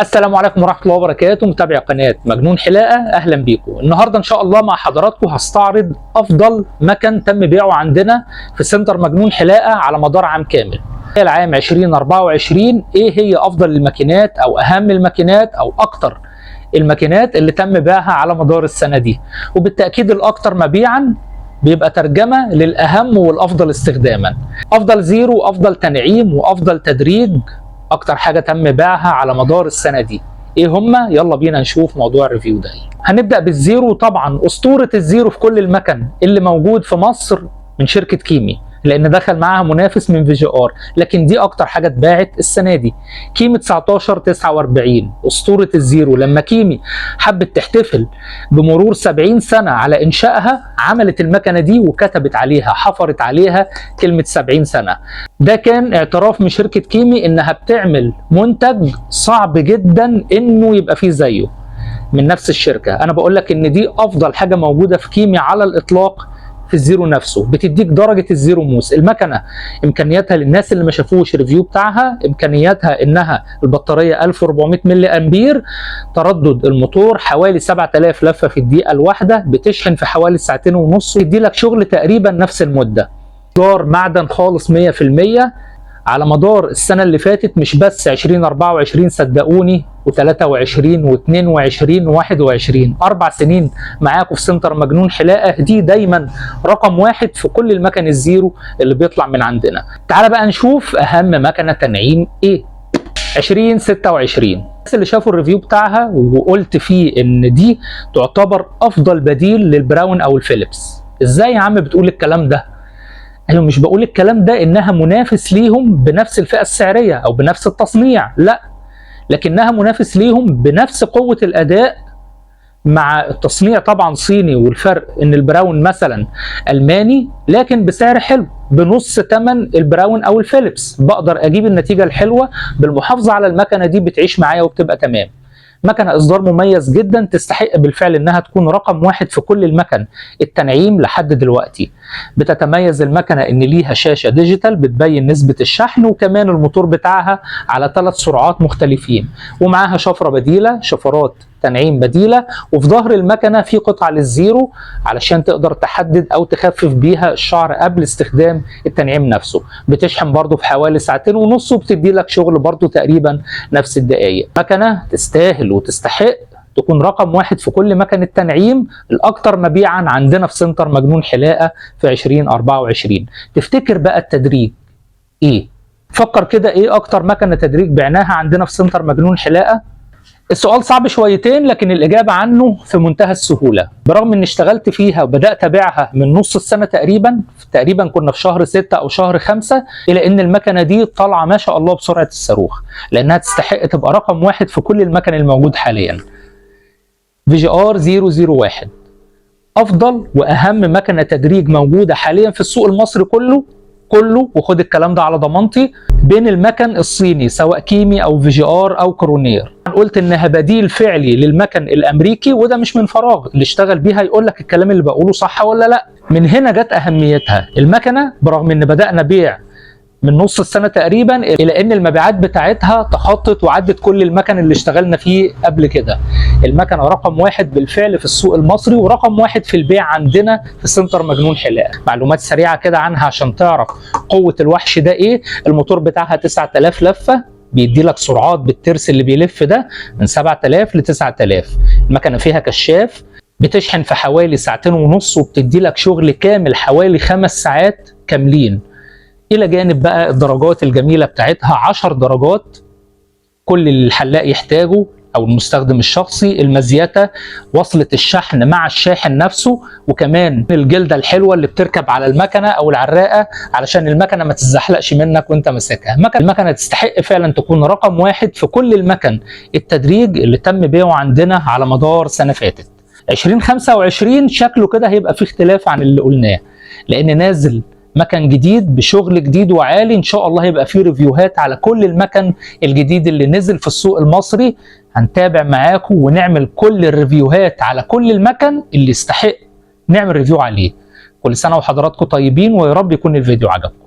السلام عليكم ورحمة الله وبركاته. متابعي قناة مجنون حلاقة، أهلا بيكم. النهاردة إن شاء الله مع حضراتكم هستعرض أفضل مكن تم بيعه عندنا في سنتر مجنون حلاقة على مدار عام كامل. العام 2024 إيه هي أفضل الماكينات أو أهم الماكينات أو أكتر الماكينات اللي تم بيعها على مدار السنة دي، وبالتأكيد الأكثر مبيعا بيبقى ترجمة للأهم والأفضل استخداما. أفضل زيرو، أفضل تنعيم، وأفضل تدريج، اكتر حاجه تم بيعها على مدار السنه دي ايه هما؟ يلا بينا نشوف موضوع الريفيو ده. هنبدا بالزيرو. طبعا اسطوره الزيرو في كل المكن اللي موجود في مصر من شركه كيمي، لان دخل معاها منافس من في جي ار، لكن دي اكتر حاجه اتباعت السنه دي. كيمي 1949 اسطوره الزيرو. لما كيمي حبت تحتفل بمرور 70 سنه على انشائها، عملت المكنه دي وكتبت عليها، حفرت عليها كلمه 70 سنه. ده كان اعتراف من شركه كيمي انها بتعمل منتج صعب جدا انه يبقى فيه زيه من نفس الشركه. انا بقول لك ان دي افضل حاجه موجوده في كيمي على الاطلاق في الزيرو نفسه. بتديك درجه الزيرو موس. المكنه امكانياتها للناس اللي ما شافوش ريفيو بتاعها، امكانياتها انها البطاريه 1400 ملي امبير، تردد الموتور حوالي 7000 لفه في الدقيقه الواحده، بتشحن في حوالي ساعتين ونص، يدي لك شغل تقريبا نفس المده. دار معدن خالص 100% على مدار السنه اللي فاتت، مش بس 2024 صدقوني، و23 و22 و21، 4 سنين معاكم في سنتر مجنون حلاقه. دي دايما رقم واحد في كل المكن الزيرو اللي بيطلع من عندنا. تعال بقى نشوف اهم مكنه تنعيم ايه 2026. الناس اللي شافوا الريفيو بتاعها وقلت فيه ان دي تعتبر افضل بديل للبراون او الفيليبس. ازاي يا عم بتقول الكلام ده؟ انا مش بقول الكلام ده انها منافس ليهم بنفس الفئه السعريه او بنفس التصنيع، لا، لكنها منافس ليهم بنفس قوه الاداء، مع التصنيع طبعا صيني، والفرق ان البراون مثلا الماني لكن بسعر حلو، بنص ثمن البراون او الفيليبس. بقدر اجيب النتيجه الحلوه بالمحافظه على المكنه دي، بتعيش معايا وبتبقى تمام. مكنه اصدار مميز جدا، تستحق بالفعل انها تكون رقم واحد في كل المكن التنعيم لحد دلوقتي. بتتميز المكنه ان ليها شاشه ديجيتال بتبين نسبه الشحن، وكمان الموتور بتاعها على 3 سرعات مختلفين، ومعاها شفره بديله، شفرات تنعيم بديله. وفي ظهر المكنه في قطعه للزيرو علشان تقدر تحدد او تخفف بيها الشعر قبل استخدام التنعيم نفسه. بتشحن برضو في حوالي ساعتين ونص، وبتدي لك شغل برضو تقريبا نفس الدقايق. مكنه تستاهل وتستحق تكون رقم واحد في كل مكن التنعيم الاكثر مبيعا عندنا في سنتر مجنون حلاقه في 2024. تفتكر بقى التدريج ايه؟ فكر كده، ايه اكتر مكنه تدريج بعناها عندنا في سنتر مجنون حلاقه؟ السؤال صعب شويتين، لكن الإجابة عنه في منتهى السهولة. برغم إني اشتغلت فيها وبدأت أبيعها من نص السنة تقريبا كنا في شهر 6 أو شهر 5، إلى إن المكنة دي طالعة ما شاء الله بسرعة الصاروخ، لأنها تستحق تبقى رقم واحد في كل المكن الموجود حاليا. في جي ار 001 أفضل وأهم مكنة تدريج موجودة حاليا في السوق المصري كله، وخد الكلام ده على ضمانتي، بين المكن الصيني سواء كيمي او في جي ار او كرونير. قلت انها بديل فعلي للمكن الامريكي، وده مش من فراغ، اللي اشتغل بيها يقول لك الكلام اللي بقوله صح ولا لا. من هنا جت اهميتها. المكنه برغم ان بدانا بيع من نص السنه تقريبا، الى ان المبيعات بتاعتها تخطت وعدت كل المكن اللي اشتغلنا فيه قبل كده. المكنه رقم واحد بالفعل في السوق المصري، ورقم واحد في البيع عندنا في سنتر مجنون حلاقه. معلومات سريعه كده عنها عشان تعرف قوه الوحش ده ايه. الموتور بتاعها 9000 لفه، بيدي لك سرعات بالترس اللي بيلف ده من 7000 ل 9000. المكنه فيها كشاف، بتشحن في حوالي ساعتين ونص، وبتدي لك شغل كامل حوالي 5 ساعات كاملين. الى جانب بقى الدرجات الجميله بتاعتها، 10 درجات كل اللي الحلاق يحتاجه او المستخدم الشخصي. المزيته، وصله الشحن مع الشاحن نفسه، وكمان الجلده الحلوه اللي بتركب على المكنه او العراقه علشان المكنه ما تتزحلقش منك وانت ماسكها. المكنه تستحق فعلا تكون رقم واحد في كل المكن التدريج اللي تم بيعه عندنا على مدار سنه فاتت. 2025 شكله كده هيبقى فيه اختلاف عن اللي قلناه، لان نازل مكن جديد بشغل جديد وعالي. ان شاء الله هيبقى فيه ريفيوهات على كل المكن الجديد اللي نزل في السوق المصري. هنتابع معاكم ونعمل كل الريفيوهات على كل المكن اللي يستحق نعمل ريفيو عليه. كل سنة وحضراتكم طيبين، ويا رب يكون الفيديو عجبكم.